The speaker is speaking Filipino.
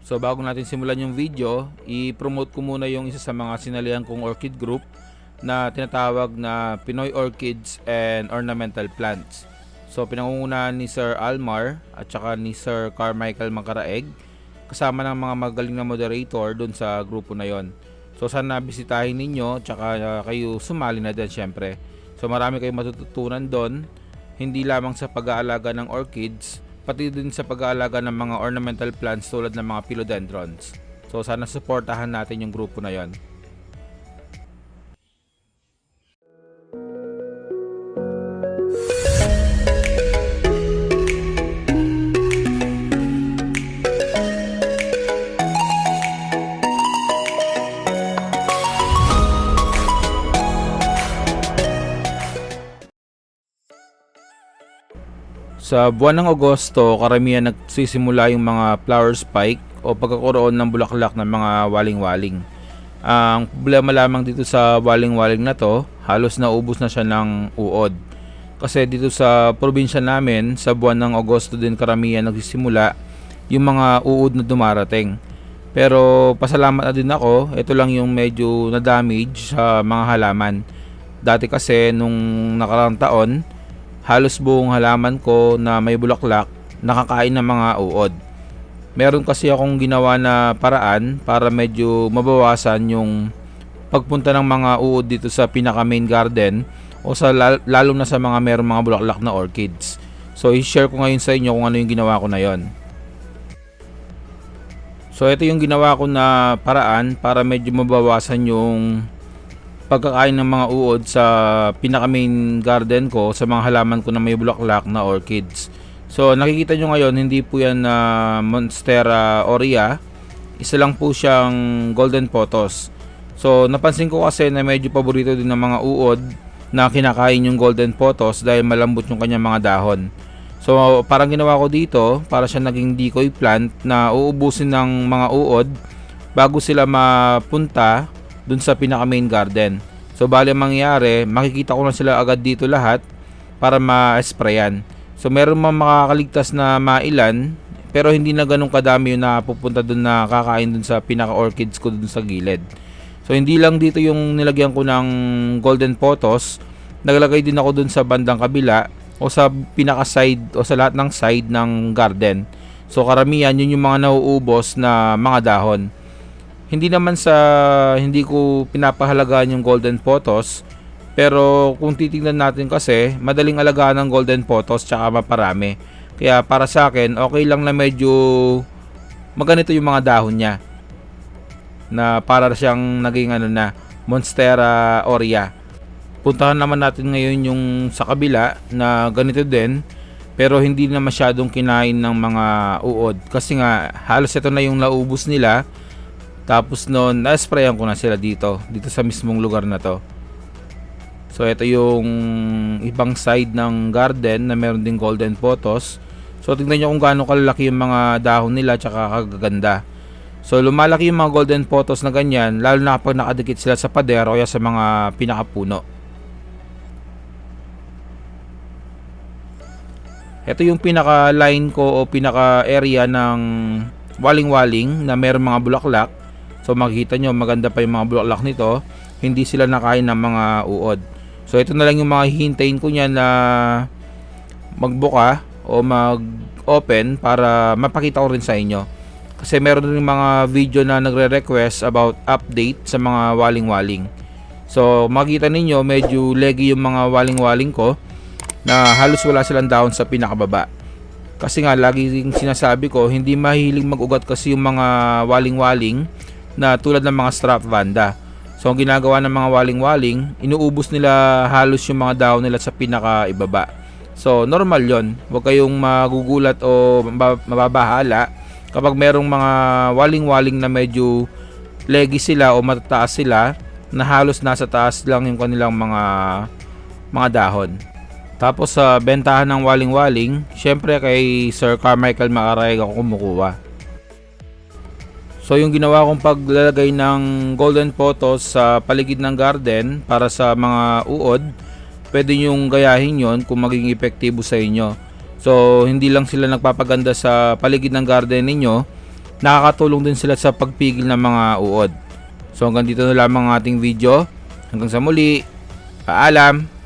So bago natin simulan yung video, i-promote ko muna yung isa sa mga sinalihan kong orchid group na tinatawag na Pinoy Orchids and Ornamental Plants. So pinangungunahan ni Sir Almar at saka ni Sir Carmichael Macaraeg kasama ng mga magaling na moderator doon sa grupo na yon. So sana bisitahin ninyo at saka kayo sumali na din syempre. So marami kayong matututunan doon, hindi lamang sa pag-aalaga ng orchids, pati din sa pag-aalaga ng mga ornamental plants tulad ng mga philodendrons. So sana suportahan natin yung grupo na yon. Sa buwan ng Agosto, karamihan nagsisimula yung mga flower spike o pagkakaroon ng bulaklak ng mga waling-waling. Ang problema lamang dito sa waling-waling na to, halos naubos na siya ng uod. Kasi dito sa probinsya namin, sa buwan ng Agosto din karamihan nagsisimula yung mga uod na dumarating. Pero pasalamat na din ako, ito lang yung medyo na-damage sa mga halaman. Dati kasi nung nakarang taon, halos buong halaman ko na may bulaklak nakakain ng mga uod. Meron kasi akong ginawa na paraan para medyo mabawasan yung pagpunta ng mga uod dito sa pinaka main garden o sa lalo na sa mga merong mga bulaklak na orchids. So i-share ko ngayon sa inyo kung ano yung ginawa ko na yon. So ito yung ginawa ko na paraan para medyo mabawasan yung pagkakain ng mga uod sa pinaka main garden ko sa mga halaman ko na may bulaklak na orchids. So nakikita nyo ngayon, hindi po yan na Monstera aurea, isa lang po siyang golden pothos. So napansin ko kasi na medyo paborito din ng mga uod na kinakain yung golden pothos dahil malambot yung kanyang mga dahon. So parang ginawa ko dito para siya naging decoy plant na uubusin ng mga uod bago sila mapunta dun sa pinaka main garden. So bali mangyayari, makikita ko na sila agad dito lahat para ma-sprayan. So meron mga makakaligtas na mailan, pero hindi na ganun kadami yung napupunta dun na kakain dun sa pinaka orchids ko dun sa gilid. So hindi lang dito yung nilagyan ko ng golden pothos, naglagay din ako dun sa bandang kabila o sa pinaka side o sa lahat ng side ng garden. So karamihan yun yung mga nauubos na mga dahon. Hindi naman sa hindi ko pinapahalagaan yung golden pothos, pero kung titingnan natin kasi madaling alagaan ng golden pothos tsaka maparami. Kaya para sa akin okay lang na medyo maganito yung mga dahon niya na para siyang naging na Monstera aurea. Puntahan naman natin ngayon yung sa kabila na ganito din, pero hindi na masyadong kinain ng mga uod kasi nga halos ito na yung naubos nila. Tapos noon, na-sprayan ko na sila dito sa mismong lugar na to. So ito yung ibang side ng garden na meron ding golden pothos. So tingnan nyo kung gaano kalalaki yung mga dahon nila tsaka kagaganda. So lumalaki yung mga golden pothos na ganyan, lalo na kapag nakadikit sila sa pader o kaya sa mga pinakapuno. Ito yung pinaka line ko o pinaka area ng waling-waling na meron mga bulaklak. So makikita nyo maganda pa yung mga bulaklak nito, hindi sila nakain ng mga uod. So ito na lang yung mga hihintayin ko niyan na magbuka o mag-open para mapakita ko rin sa inyo. Kasi meron rin mga video na nagre-request about update sa mga waling-waling. So makikita ninyo medyo leggy yung mga waling-waling ko na halos wala silang dahon sa pinakababa. Kasi nga lagi ring sinasabi ko, hindi mahiling mag-ugat kasi yung mga waling-waling na tulad ng mga strap vanda. So ang ginagawa ng mga waling-waling, inuubos nila halos yung mga dahon nila sa pinakaibaba. So normal yon, huwag kayong magugulat o mababahala kapag merong mga waling-waling na medyo leggy sila o matataas sila na halos nasa taas lang yung kanilang mga dahon. Tapos sa bentahan ng waling-waling, syempre kay Sir Carmichael Macaraeg ako kumukuha. So yung ginawa kong paglalagay ng golden pothos sa paligid ng garden para sa mga uod, pwede nyong gayahin yon kung maging epektibo sa inyo. So hindi lang sila nagpapaganda sa paligid ng garden ninyo, nakakatulong din sila sa pagpigil ng mga uod. So hanggang dito na lamang ang ating video. Hanggang sa muli, paalam!